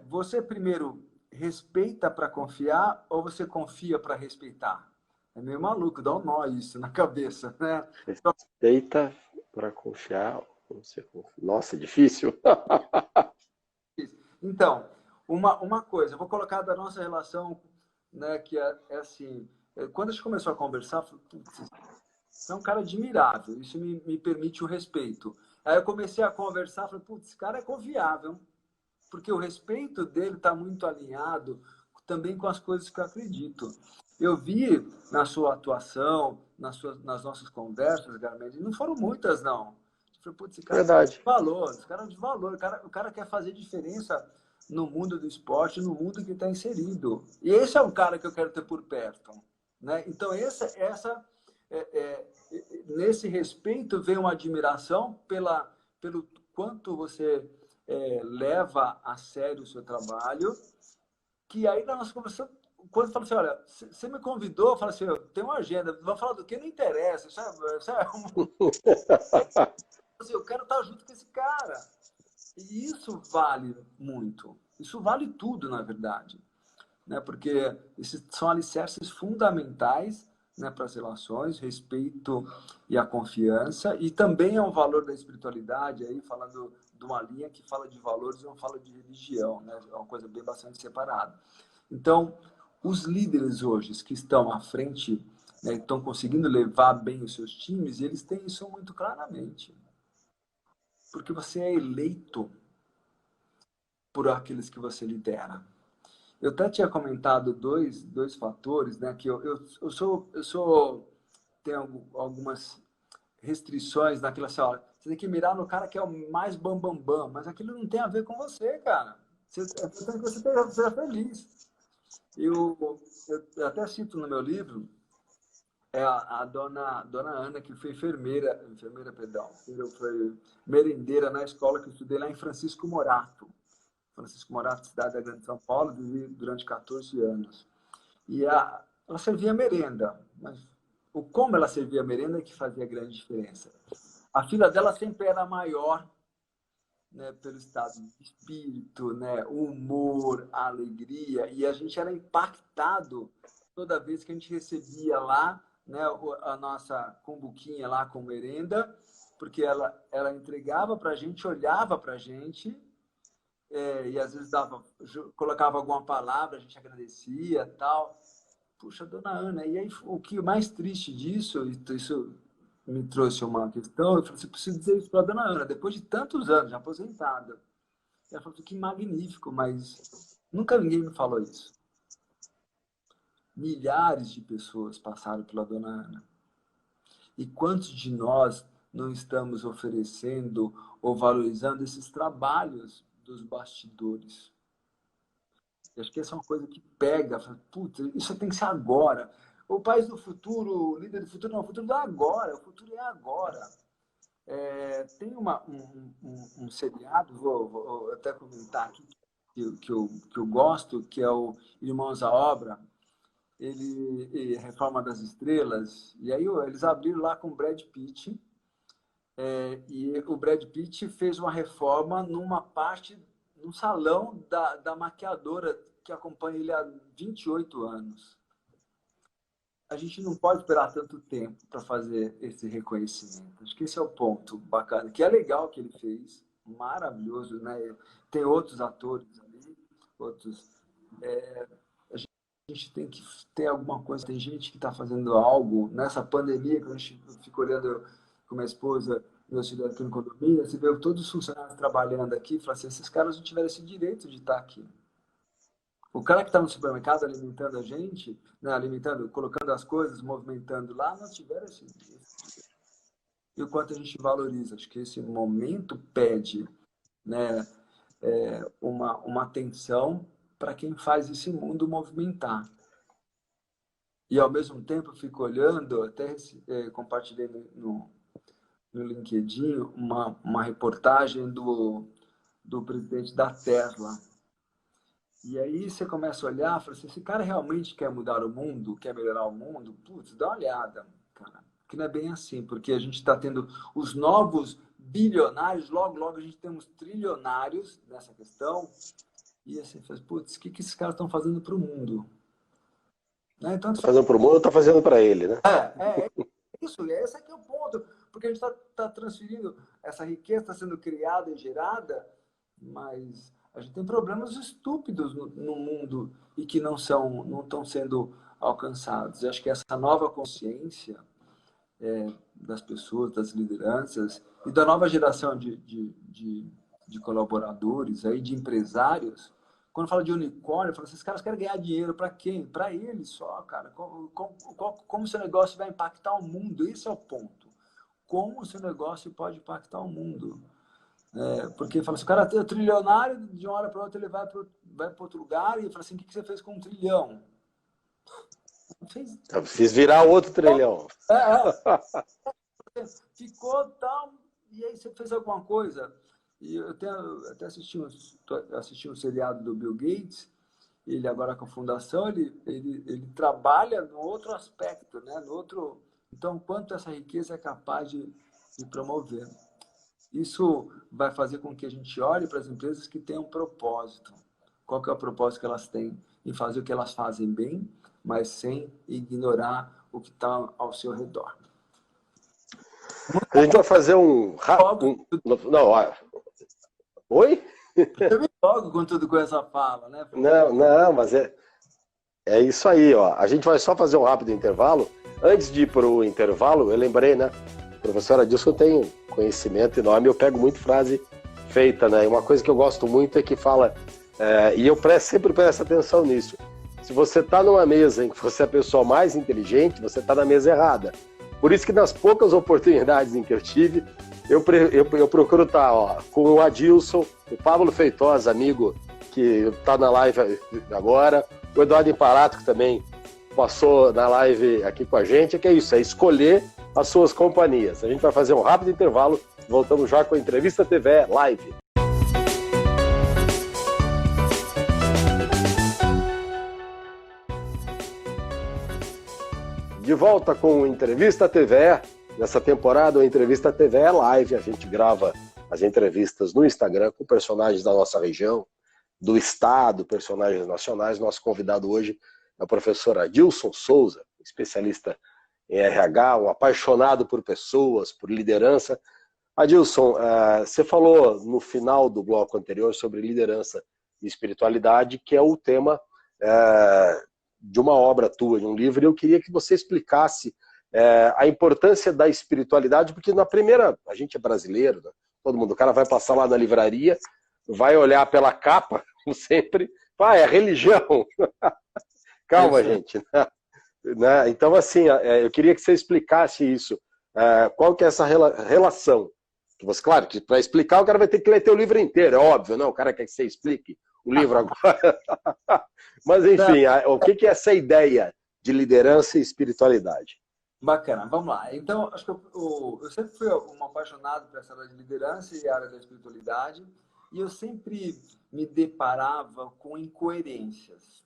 Você primeiro respeita para confiar ou você confia para respeitar? É meio maluco, dá um nó isso na cabeça, né? Respeita para confiar. Você confia. Nossa, difícil. Então, uma coisa, eu vou colocar da nossa relação, né, que é assim, quando a gente começou a conversar, eu falei, putz, você é um cara admirável, isso me permite o respeito. Aí eu comecei a conversar, falei, putz, esse cara é confiável, porque o respeito dele está muito alinhado também com as coisas que eu acredito. Eu vi na sua atuação, nas nossas conversas, Garmendi, não foram muitas, não. Eu falei, putz, esse cara é de Verdade. valor, esse cara é de valor, o cara quer fazer diferença no mundo do esporte, no mundo que está inserido. E esse é o cara que eu quero ter por perto. Né? Então, nesse respeito vem uma admiração pelo quanto você leva a sério o seu trabalho, que aí na nossa conversa, quando fala assim, olha, você me convidou, fala assim, tem uma agenda, vamos falar do que não interessa, sabe? Assim, eu quero estar junto com esse cara. E isso vale muito. Isso vale tudo, na verdade. Né? Porque esses são alicerces fundamentais, né, para as relações, respeito e a confiança, e também é um valor da espiritualidade, aí falando de uma linha que fala de valores e não fala de religião, né? É uma coisa bem bastante separada. Então, os líderes hoje que estão à frente, né, estão conseguindo levar bem os seus times, eles têm isso muito claramente. Porque você é eleito por aqueles que você lidera. Eu até tinha comentado dois fatores, né? Que tenho algumas restrições naquela assim, ó, você tem que mirar no cara que é o mais bambambam, bam, bam, mas aquilo não tem a ver com você, cara. É importante que você seja feliz. Eu até cito no meu livro a dona Ana, que foi enfermeira, perdão, foi merendeira na escola que eu estudei lá em Francisco Morato. Francisco Morato, cidade da Grande São Paulo, vivi durante 14 anos. E ela servia merenda, mas como ela servia merenda é que fazia grande diferença. A fila dela sempre era maior, né, pelo estado de espírito, né, o humor, a alegria, e a gente era impactado toda vez que a gente recebia lá, né, a nossa cumbuquinha lá com merenda, porque ela entregava para a gente, olhava para a gente, e às vezes colocava alguma palavra, a gente agradecia, tal. Puxa, dona Ana, e aí o que mais triste disso, isso me trouxe uma questão, eu falei assim, preciso dizer isso para a dona Ana, depois de tantos anos, já aposentada. Ela falou assim, que magnífico, mas nunca ninguém me falou isso. Milhares de pessoas passaram pela dona Ana. E quantos de nós não estamos oferecendo ou valorizando esses trabalhos dos bastidores? Eu acho que essa é uma coisa que pega, putz, isso tem que ser agora. O país do futuro, o líder do futuro, não, o futuro é agora, o futuro é agora. Tem um seriado, vou até comentar aqui, que eu gosto, que é o Irmãos à Obra, ele Reforma das Estrelas, e aí eles abriram lá com o Brad Pitt, e o Brad Pitt fez uma reforma numa parte, num salão da maquiadora que acompanha ele há 28 anos. A gente não pode esperar tanto tempo para fazer esse reconhecimento. Acho que esse é o ponto bacana, que é legal que ele fez, maravilhoso, né? Tem outros atores ali, outros. gente tem que ter alguma coisa. Tem gente que está fazendo algo nessa pandemia, que a gente fica olhando com minha esposa, meus filhos aqui no condomínio, você vê todos os funcionários trabalhando aqui, fala assim, esses caras não tiveram esse direito de estar aqui. O cara que está no supermercado alimentando a gente, né, alimentando, colocando as coisas, movimentando lá, não tiveram esse direito. E o quanto a gente valoriza. Acho que esse momento pede, né, uma atenção para quem faz esse mundo movimentar. E, ao mesmo tempo, eu fico olhando, até compartilhei no LinkedIn uma reportagem do presidente da Tesla. E aí você começa a olhar e fala assim, esse cara realmente quer mudar o mundo, quer melhorar o mundo? Putz, dá uma olhada, cara. Que não é bem assim, porque a gente está tendo os novos bilionários, logo a gente tem uns trilionários nessa questão. E assim, putz, o que esses caras estão fazendo para o mundo? Né? Então, tá fazendo para o mundo ou está fazendo para ele, né? É isso, esse aqui é o ponto. Porque a gente está transferindo, essa riqueza está sendo criada e gerada, mas a gente tem problemas estúpidos no mundo e que não estão sendo alcançados. Eu acho que essa nova consciência das pessoas, das lideranças e da nova geração de colaboradores, aí, de empresários, quando fala de unicórnio, eu falo assim, esses caras querem ganhar dinheiro para quem? Para eles só, cara. Como o seu negócio vai impactar o mundo? Esse é o ponto. Como o seu negócio pode impactar o mundo? Porque fala assim, o cara é trilionário, de uma hora para outra ele vai para outro lugar e fala assim, o que você fez com 1 trilhão? Eu fiz virar outro trilhão. Ficou tal, e aí você fez alguma coisa. E eu até assisti um seriado do Bill Gates, ele agora com a fundação, ele trabalha no outro aspecto, né? Então, quanto essa riqueza é capaz de promover. Isso vai fazer com que a gente olhe para as empresas que têm um propósito. Qual que é o propósito que elas têm? Em fazer o que elas fazem bem, mas sem ignorar o que está ao seu redor. A gente vai fazer um... Não, olha. Oi? Eu me empolgo com tudo com essa fala, né? Não, mas é isso aí, ó. A gente vai só fazer um rápido intervalo. Antes de ir para o intervalo, eu lembrei, né? A professora Adilson tem conhecimento enorme, eu pego muito frase feita, né? E uma coisa que eu gosto muito é que fala, e eu sempre presto atenção nisso, se você está numa mesa em que você é a pessoa mais inteligente, você está na mesa errada. Por isso que nas poucas oportunidades em que eu tive, eu procuro estar com o Adilson, o Pablo Feitosa, amigo, que está na live agora, o Eduardo Imparato, que também passou na live aqui com a gente, que é isso, é escolher as suas companhias. A gente vai fazer um rápido intervalo, voltamos já com a Entrevista TV Live. De volta com o Entrevista TV. Nessa temporada, o Entrevista TV é live. A gente grava as entrevistas no Instagram com personagens da nossa região, do estado, personagens nacionais. Nosso convidado hoje é o professor Adilson Souza, especialista em RH, um apaixonado por pessoas, por liderança. Adilson, você falou no final do bloco anterior sobre liderança e espiritualidade, que é o tema de uma obra tua, de um livro, e eu queria que você explicasse a importância da espiritualidade, porque na primeira, a gente é brasileiro, né? Todo mundo, o cara vai passar lá na livraria, vai olhar pela capa, como sempre, é religião. Calma, gente. Né? Então, assim, eu queria que você explicasse isso. Qual que é essa relação? Que você, claro, que para explicar o cara vai ter que ler teu livro inteiro, é óbvio, não? O cara quer que você explique o livro agora. Mas, enfim, o que é essa ideia de liderança e espiritualidade? Bacana, vamos lá. Então, acho que eu sempre fui um apaixonado por essa área de liderança e a área da espiritualidade, e eu sempre me deparava com incoerências.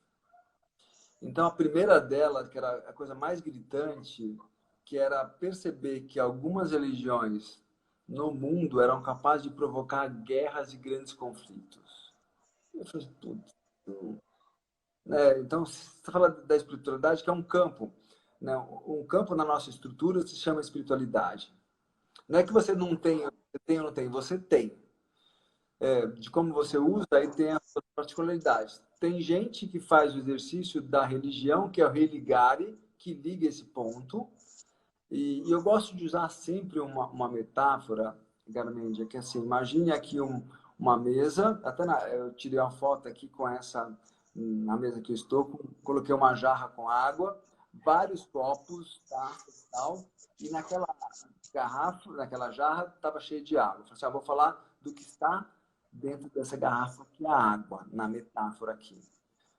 Então, a primeira delas, que era a coisa mais gritante, que era perceber que algumas religiões no mundo eram capazes de provocar guerras e grandes conflitos. Eu falei, putz. Então, você fala da espiritualidade, que é um campo. Né? Um campo na nossa estrutura se chama espiritualidade. Não é que você não tem, você tem ou não tem, você tem. De como você usa, aí tem as suas particularidades. tem gente que faz o exercício da religião, que é o religare, que liga esse ponto. E eu gosto de usar sempre uma metáfora, Garmendia, que é assim, imagine aqui uma mesa, eu tirei uma foto aqui com essa, na mesa que eu estou, coloquei uma jarra com água, vários copos, taças e tal, e naquela garrafa, naquela jarra, estava cheio de água. Eu falei assim, vou falar do que está dentro dessa garrafa, que é a água, na metáfora aqui.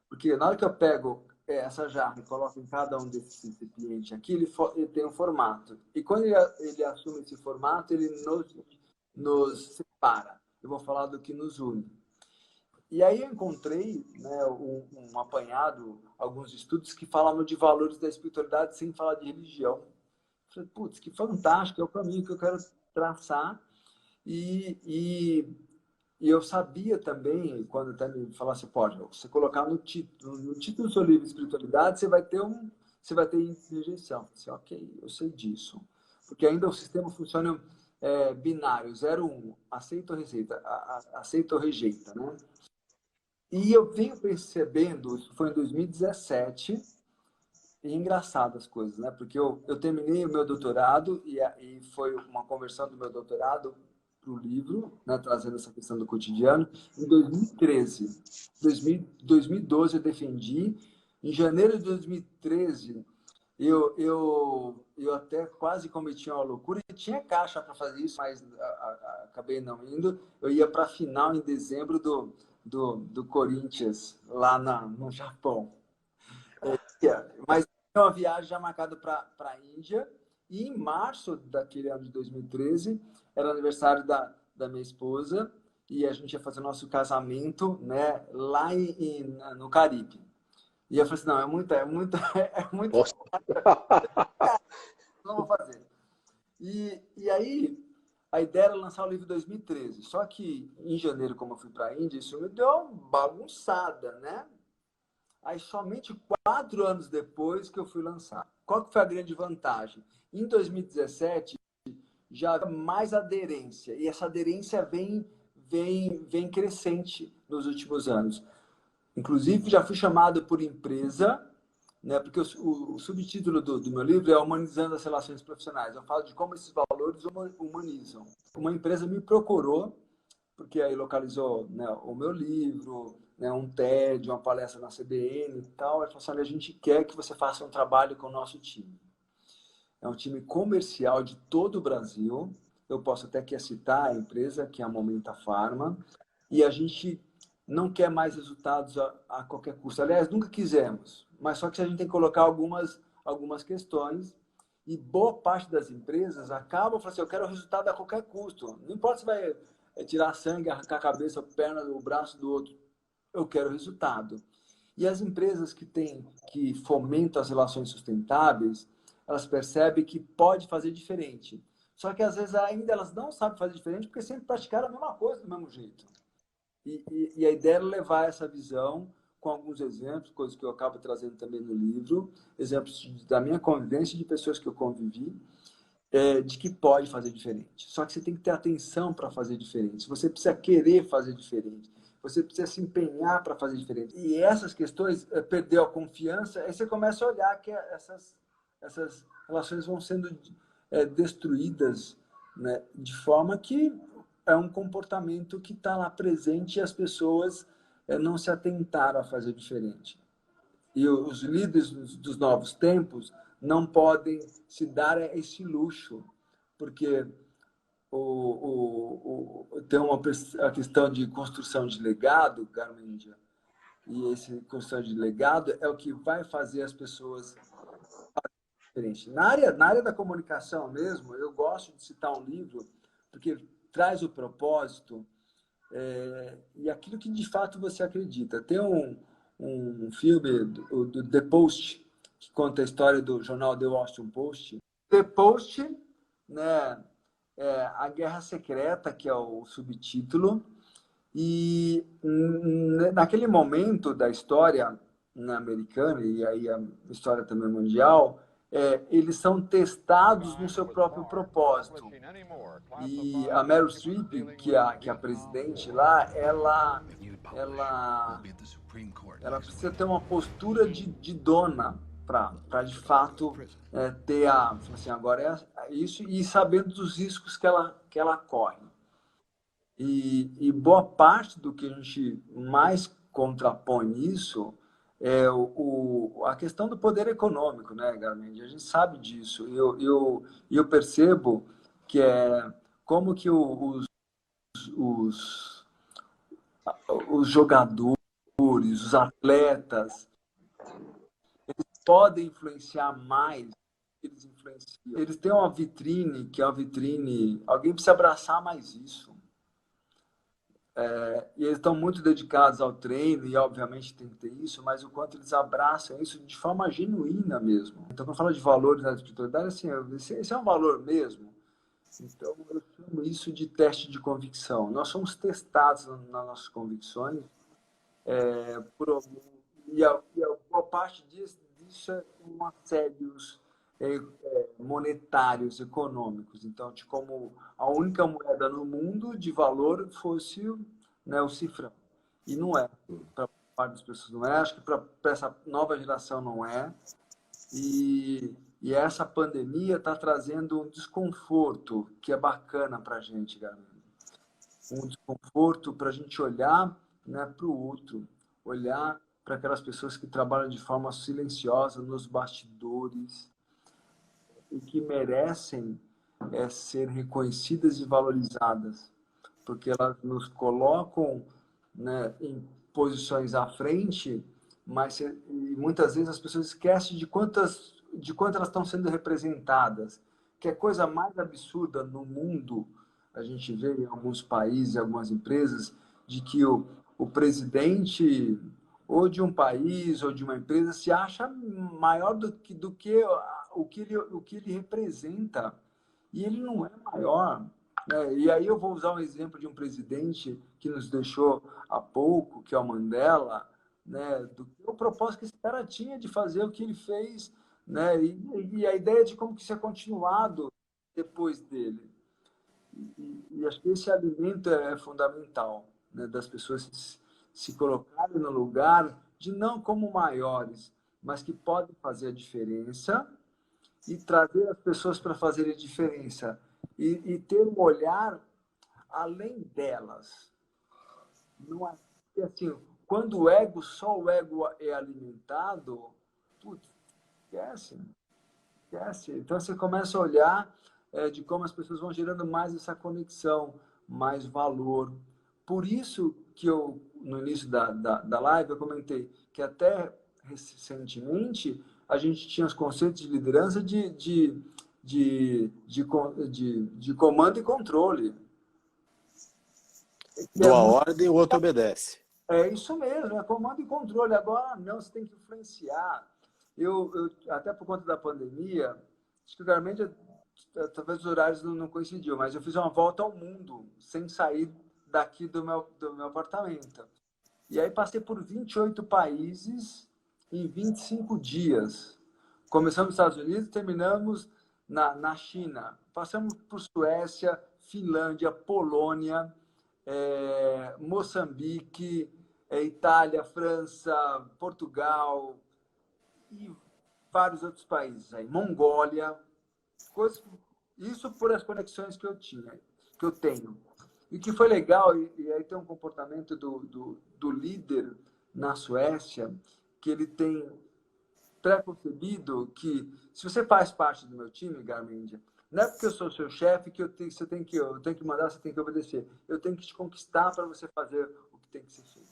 Porque na hora que eu pego essa jarra e coloco em cada um desses recipientes aqui, ele tem um formato. E quando ele assume esse formato, ele nos separa. Eu vou falar do que nos une. E aí eu encontrei, né, um apanhado, alguns estudos que falavam de valores da espiritualidade sem falar de religião. Eu falei, putz, que fantástico, é o caminho que eu quero traçar. E eu sabia também, quando até me falasse, pode, você colocar no título do seu livro Espiritualidade, você vai ter índice de rejeição. Eu disse, ok, eu sei disso. Porque ainda o sistema funciona binário, 0, 1, aceita ou rejeita, aceita ou rejeita, né? E eu venho percebendo, isso foi em 2017, e engraçado as coisas, né? Porque eu terminei o meu doutorado e foi uma conversão do meu doutorado para o livro, né? Trazendo essa questão do cotidiano. Em 2013, 2012 eu defendi. Em janeiro de 2013, eu até quase cometi uma loucura. E tinha caixa para fazer isso, mas acabei não indo. Eu ia para a final em dezembro do Corinthians, lá no Japão. Mas tinha uma viagem já marcada para a Índia. E em março daquele ano de 2013, era aniversário da minha esposa. E a gente ia fazer o nosso casamento, né, lá no Caribe. E eu falei assim, não, é muito, não vou fazer. E aí, a ideia era lançar o livro em 2013. Só que, em janeiro, como eu fui para a Índia, isso me deu uma bagunçada, né? Aí, somente 4 anos depois que eu fui lançar. Qual que foi a grande vantagem? Em 2017, já havia mais aderência. E essa aderência vem crescente nos últimos anos. Inclusive, já fui chamado por empresa, né, porque o subtítulo do meu livro é Humanizando as Relações Profissionais. Eu falo de como esses valores humanizam. Uma empresa me procurou, porque aí localizou, né, o meu livro, né, um TED, uma palestra na CBN e tal. Ele falou assim, olha, a gente quer que você faça um trabalho com o nosso time. É um time comercial de todo o Brasil. Eu posso até aqui citar a empresa, que é a Momenta Pharma. E a gente não quer mais resultados a qualquer custo. Aliás, nunca quisemos. Mas só que a gente tem que colocar algumas questões. E boa parte das empresas acabam falando assim, eu quero resultado a qualquer custo. Não importa se vai tirar sangue, arrancar a cabeça, a perna, o braço do outro. Eu quero resultado. E as empresas que fomentam as relações sustentáveis, elas percebem que pode fazer diferente. Só que às vezes ainda elas não sabem fazer diferente porque sempre praticaram a mesma coisa do mesmo jeito. E a ideia é levar essa visão com alguns exemplos, coisas que eu acabo trazendo também no livro, exemplos da minha convivência, de pessoas que eu convivi, de que pode fazer diferente. Só que você tem que ter atenção para fazer diferente. Você precisa querer fazer diferente. Você precisa se empenhar para fazer diferente. E essas questões, perdeu a confiança, aí você começa a olhar que essas relações vão sendo destruídas, né, de forma que é um comportamento que está lá presente e as pessoas não se atentaram a fazer diferente. E os líderes dos novos tempos não podem se dar esse luxo, porque tem a questão de construção de legado, Garmendia, e essa construção de legado é o que vai fazer as pessoas diferente. Na área da comunicação mesmo, eu gosto de citar um livro, porque traz o propósito e aquilo que de fato você acredita. Tem um filme do The Post, que conta a história do jornal The Washington Post. The Post, né, a Guerra Secreta, que é o subtítulo, e naquele momento da história americana, e aí a história também mundial, eles são testados no seu próprio propósito. E a Meryl Streep, que é a presidente lá, ela precisa ter uma postura de dona para de fato ter assim, agora é isso, e sabendo dos riscos que ela corre. E boa parte do que a gente mais contrapõe isso é a questão do poder econômico, né, Garmendi? A gente sabe disso. Eu percebo que como que os, os jogadores, os atletas, podem influenciar mais. Eles influenciam. Eles têm uma vitrine, que é uma vitrine. Alguém precisa abraçar mais isso. E eles estão muito dedicados ao treino, e obviamente tem que ter isso, mas o quanto eles abraçam isso de forma genuína mesmo. Então, quando fala de valores na espiritualidade, assim, esse é um valor mesmo. Então, eu chamo isso de teste de convicção. Nós somos testados nas nossas convicções, por algum, e a boa parte disso é com assédios monetários, econômicos. Então, de como a única moeda no mundo de valor fosse, né, o cifrão. E não é. Para parte das pessoas não é. Acho que para essa nova geração não é. E essa pandemia está trazendo um desconforto que é bacana para a gente, galera. Um desconforto para a gente olhar, né, para o outro, olhar para aquelas pessoas que trabalham de forma silenciosa nos bastidores e que merecem ser reconhecidas e valorizadas, porque elas nos colocam, né, em posições à frente, mas muitas vezes as pessoas esquecem de quanto elas estão sendo representadas, que é coisa mais absurda no mundo. A gente vê em alguns países, em algumas empresas, de que o presidente ou de um país ou de uma empresa se acha maior do que o que ele representa. E ele não é maior. E aí eu vou usar um exemplo de um presidente que nos deixou há pouco, que é o Mandela, né, do propósito que esse cara tinha de fazer o que ele fez, né, e a ideia de como que isso é continuado depois dele. E acho que esse alimento é fundamental, né, das pessoas se colocarem no lugar de não como maiores, mas que podem fazer a diferença e trazer as pessoas para fazerem a diferença e ter um olhar além delas. Não é assim, quando só o ego é alimentado, putz, esquece. Então você começa a olhar de como as pessoas vão gerando mais essa conexão, mais valor. Por isso que eu, no início da live, eu comentei que até recentemente a gente tinha os conceitos de liderança de comando e controle. Dou a ordem, o outro obedece. É isso mesmo, é comando e controle. Agora não, você tem que influenciar. Eu até por conta da pandemia, acho que realmente talvez os horários não coincidiam, mas eu fiz uma volta ao mundo sem sair daqui do meu apartamento. E aí passei por 28 países em 25 dias. Começamos nos Estados Unidos, terminamos na China. Passamos por Suécia, Finlândia, Polônia, Moçambique, Itália, França, Portugal e vários outros países aí, Mongólia, isso por as conexões que eu tenho. E que foi legal, e aí tem um comportamento do líder na Suécia, que ele tem pré-concebido que, se você faz parte do meu time, Garmendia, não é porque eu sou seu chefe que eu tenho que mandar, você tem que obedecer. Eu tenho que te conquistar para você fazer o que tem que ser feito.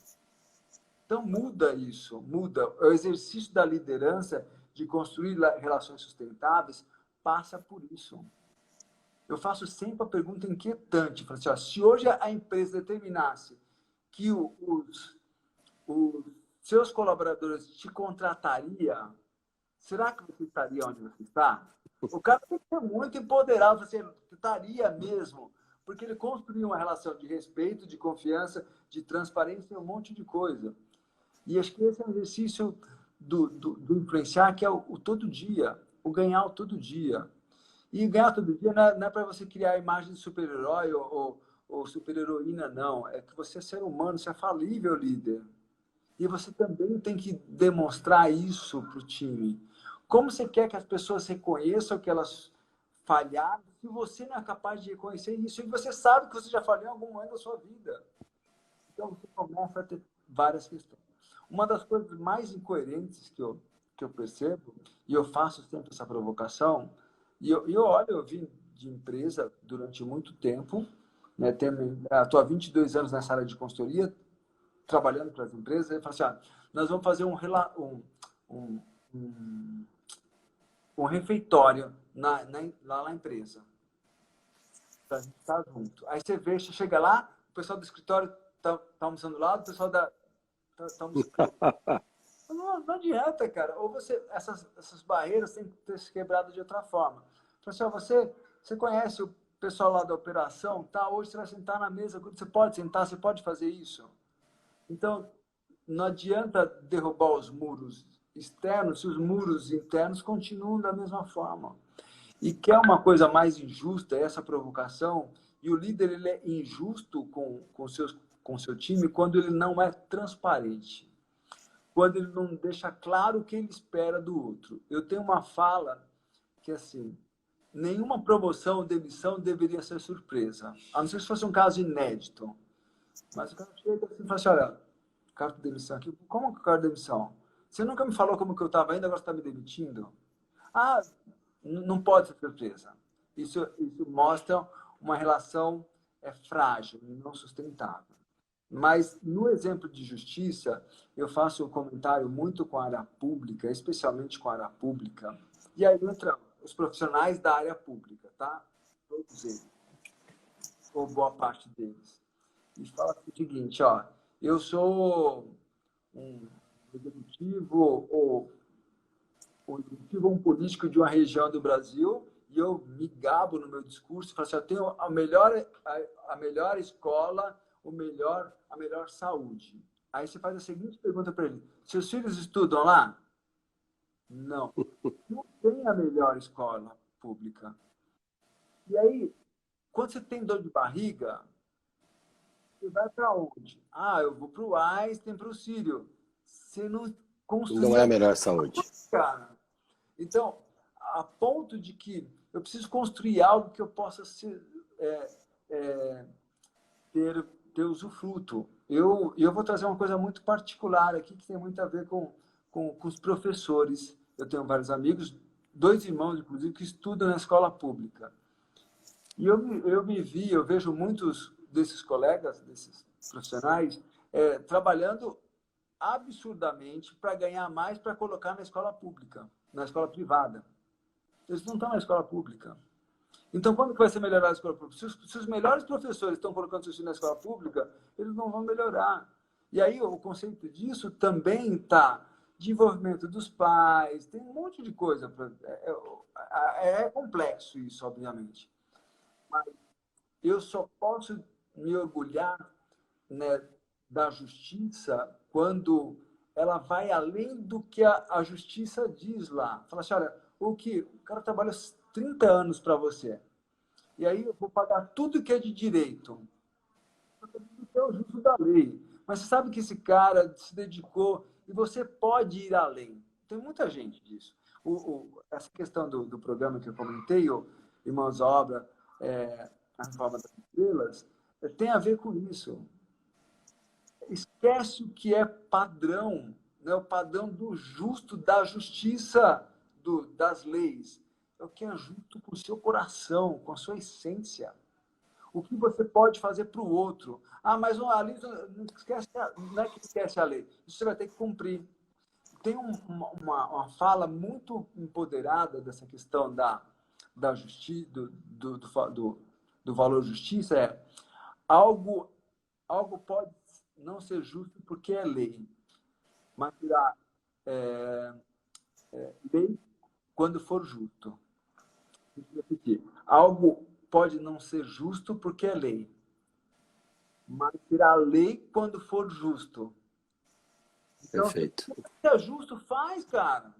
Então muda isso, muda. O exercício da liderança, de construir relações sustentáveis, passa por isso. Eu faço sempre a pergunta inquietante. Falo assim, se hoje a empresa determinasse que os seus colaboradores te contrataria, será que você estaria onde você está? O cara tem que ser muito empoderado, você estaria mesmo, porque ele construiu uma relação de respeito, de confiança, de transparência e um monte de coisa. E acho que esse é um exercício do influenciar, que é o todo dia. o ganhar todo dia. E ganhar todo dia não é para você criar a imagem de super-herói ou super-heroína, não. É que você é ser humano, você é falível, líder. E você também tem que demonstrar isso para o time. Como você quer que as pessoas reconheçam que elas falharam se você não é capaz de reconhecer isso? E você sabe que você já falhou em algum momento da sua vida. Então, você começa a ter várias questões. Uma das coisas mais incoerentes que eu percebo, e eu faço sempre essa provocação, eu vim de empresa durante muito tempo, né, estou há 22 anos nessa área de consultoria, trabalhando para as empresas, e falo assim, nós vamos fazer um, um, um refeitório lá na empresa, para a gente estar junto. Aí você chega lá, o pessoal do escritório está almoçando do lado, o pessoal tá almoçando. Não adianta, cara. Ou essas barreiras têm que ter se quebrado de outra forma. Então, assim, você conhece o pessoal lá da operação, tá? Hoje você vai sentar na mesa, você pode sentar, você pode fazer isso. Então, não adianta derrubar os muros externos se os muros internos continuam da mesma forma. E quer uma coisa mais injusta, essa provocação, e o líder ele é injusto com seu time quando ele não é transparente, quando ele não deixa claro o que ele espera do outro. Eu tenho uma fala que, assim, nenhuma promoção ou demissão deveria ser surpresa, a não ser se fosse um caso inédito. Mas o cara chega assim e fala assim, olha, carta de demissão aqui, como que eu quero demissão? Você nunca me falou como que eu estava ainda, agora você está me demitindo? Ah, não pode ser surpresa. Isso mostra uma relação frágil, não sustentável. Mas no exemplo de justiça, eu faço um comentário muito com a área pública, especialmente com a área pública. E aí entram os profissionais da área pública, tá? Todos eles, ou boa parte deles. E fala o seguinte, eu sou um executivo ou um político de uma região do Brasil e eu me gabo no meu discurso e falo assim, eu tenho a melhor escola, a melhor saúde. Aí você faz a seguinte pergunta para ele, seus filhos estudam lá? Não. Não tem a melhor escola pública. E aí, quando você tem dor de barriga, você vai para onde? Eu vou para o Einstein, para o Sírio. Você não Não é a construiu, melhor saúde. cara. Então, a ponto de que eu preciso construir algo que eu possa ter usufruto. Eu vou trazer uma coisa muito particular aqui, que tem muito a ver com os professores. Eu tenho vários amigos, 2 irmãos, inclusive, que estudam na escola pública. E eu vejo muitos desses colegas, desses profissionais, trabalhando absurdamente para ganhar mais para colocar na escola pública, na escola privada. Eles não estão na escola pública. Então, quando que vai ser melhorar a escola pública? Se os melhores professores estão colocando seus filhos na escola pública, eles não vão melhorar. E aí, o conceito disso também está de envolvimento dos pais, tem um monte de coisa. É complexo isso, obviamente. Mas eu só posso me orgulhar, né, da justiça quando ela vai além do que a justiça diz lá. Fala assim, olha, o cara trabalha 30 anos para você. E aí eu vou pagar tudo que é de direito. É o justo da lei. Mas você sabe que esse cara se dedicou e você pode ir além. Tem muita gente disso. Essa questão do programa que eu comentei, o Irmãos à Obra, a Reforma das Estrelas, tem a ver com isso. Esquece o que é padrão, né? O padrão do justo, da justiça, das leis. É o que é justo com o seu coração, com a sua essência. O que você pode fazer para o outro. Mas a lei não é que esquece a lei. Isso você vai ter que cumprir. Tem uma fala muito empoderada dessa questão da justiça, do valor justiça, algo pode não ser justo porque é lei, mas será lei quando for justo. Vou repetir. Algo pode não ser justo porque é lei, mas será lei quando for justo. Então, Perfeito. o que é justo faz, cara.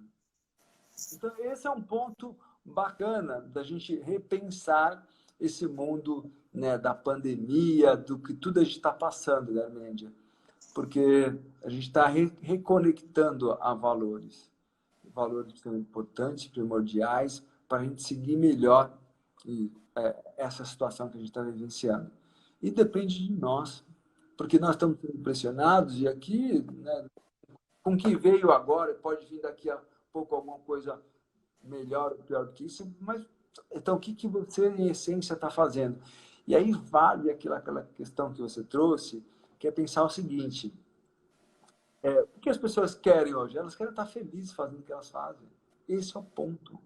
Então, esse é um ponto bacana da gente repensar esse mundo, né, da pandemia, do que tudo a gente está passando, né, Média? Porque a gente está reconectando a valores. Valores que são importantes, primordiais, para a gente seguir melhor essa situação que a gente está vivenciando. E depende de nós, porque nós estamos sendo pressionados, e aqui, né, com o que veio agora, pode vir daqui a pouco alguma coisa melhor ou pior do que isso, mas então o que você, em essência, está fazendo? E aí vale aquela questão que você trouxe, que é pensar o seguinte: o que as pessoas querem hoje? Elas querem estar felizes fazendo o que elas fazem. Esse é o ponto.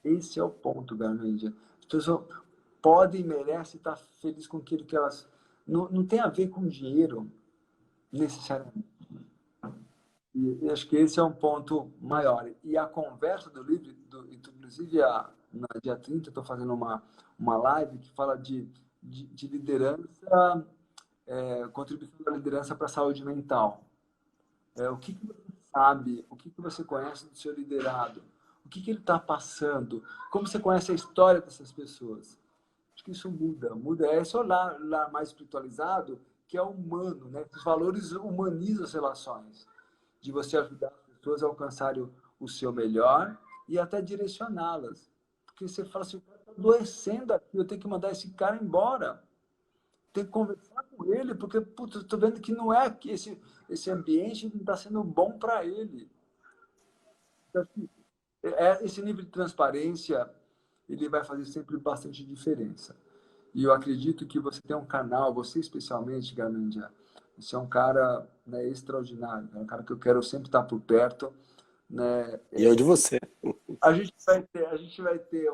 Esse é o ponto, Garmendia. As pessoas podem e merecem estar felizes com aquilo que elas... Não tem a ver com dinheiro, necessariamente. E acho que esse é um ponto maior. E a conversa do livro, inclusive no dia 30, estou fazendo uma live que fala de liderança, contribuição da liderança para a saúde mental. O que você sabe, o que você conhece do seu liderado, o que ele está passando, como você conhece a história dessas pessoas. Acho que isso muda. É esse olhar mais espiritualizado, que é humano, né? Os valores humanizam as relações, de você ajudar as pessoas a alcançarem o seu melhor e até direcioná-las. Porque você fala assim: o cara está adoecendo aqui, eu tenho que mandar esse cara embora. Tem que conversar com ele, porque estou vendo que não é que esse ambiente não está sendo bom para ele. Então, esse nível de transparência, ele vai fazer sempre bastante diferença. E eu acredito que você tem um canal, você especialmente, Garmendia, você é um cara, né, extraordinário, é um cara que eu quero sempre estar por perto, né? E eu de você. A gente vai ter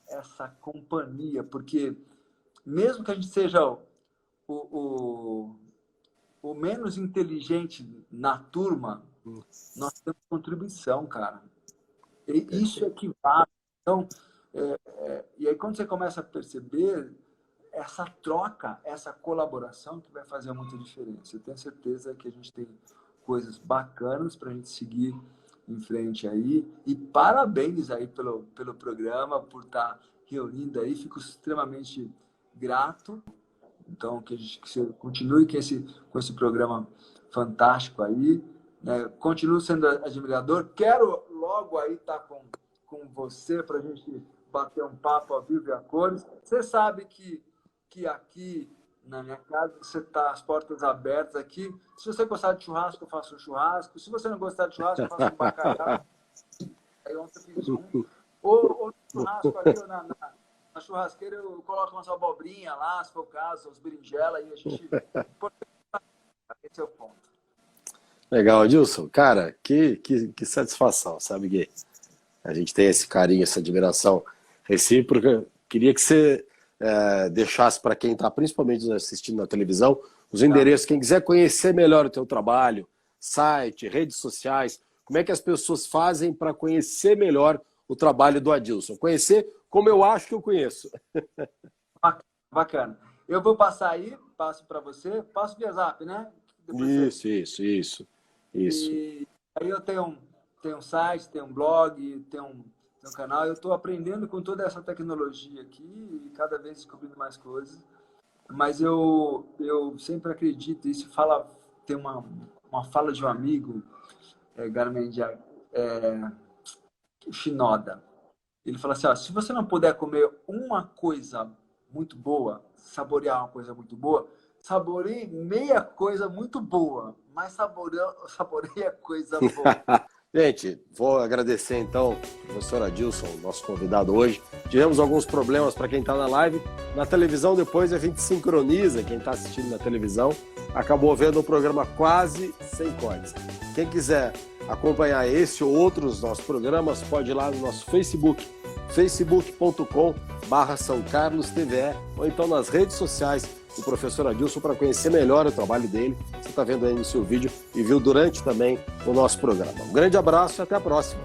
essa companhia, porque mesmo que a gente seja o menos inteligente na turma, nós temos contribuição, cara. E isso é que vale. Então, e aí quando você começa a perceber essa troca, essa colaboração, que vai fazer muita diferença. Eu tenho certeza que a gente tem coisas bacanas para a gente seguir em frente aí. E parabéns aí pelo programa, por estar reunindo aí. Fico extremamente grato. Então, que você continue com esse programa fantástico aí. Né? Continuo sendo admirador. Quero logo aí estar com você para a gente bater um papo a vivo e a cores. Você sabe que aqui na minha casa você tá as portas abertas aqui. Se você gostar de churrasco, eu faço um churrasco. Se você não gostar de churrasco, eu faço um bacalhau. Aí ontem eu fiz um. Ou churrasco aqui na churrasqueira, eu coloco umas abobrinhas lá, se for o caso, os berinjela, e a gente... Esse é o ponto. Legal, Adilson. Cara, que satisfação, sabe, Gui? A gente tem esse carinho, essa admiração recíproca. Queria que você deixasse para quem está principalmente assistindo na televisão os endereços. Quem quiser conhecer melhor o teu trabalho, site, redes sociais, como é que as pessoas fazem para conhecer melhor o trabalho do Adilson? Conhecer como eu acho que eu conheço. Bacana. Eu vou passar aí, passo para você, passo via Zap, né? Isso. E aí eu tenho um site, tenho um blog, tenho um canal. Eu estou aprendendo com toda essa tecnologia aqui e cada vez descobrindo mais coisas. Mas eu sempre acredito, isso tem uma fala de um amigo, Garmendia, Shinoda. Ele fala assim: se você não puder comer uma coisa muito boa, saborear uma coisa muito boa, saboreie meia coisa muito boa, mas saboreie a coisa boa. Gente, vou agradecer então o professor Adilson, nosso convidado hoje. Tivemos alguns problemas para quem está na live. Na televisão depois a gente sincroniza, quem está assistindo na televisão acabou vendo o programa quase sem cortes. Quem quiser acompanhar esse ou outros nossos programas, pode ir lá no nosso Facebook, facebook.com/São Carlos TVE, ou então nas redes sociais do professor Adilson, para conhecer melhor o trabalho dele. Você está vendo aí no seu vídeo e viu durante também o nosso programa. Um grande abraço e até a próxima.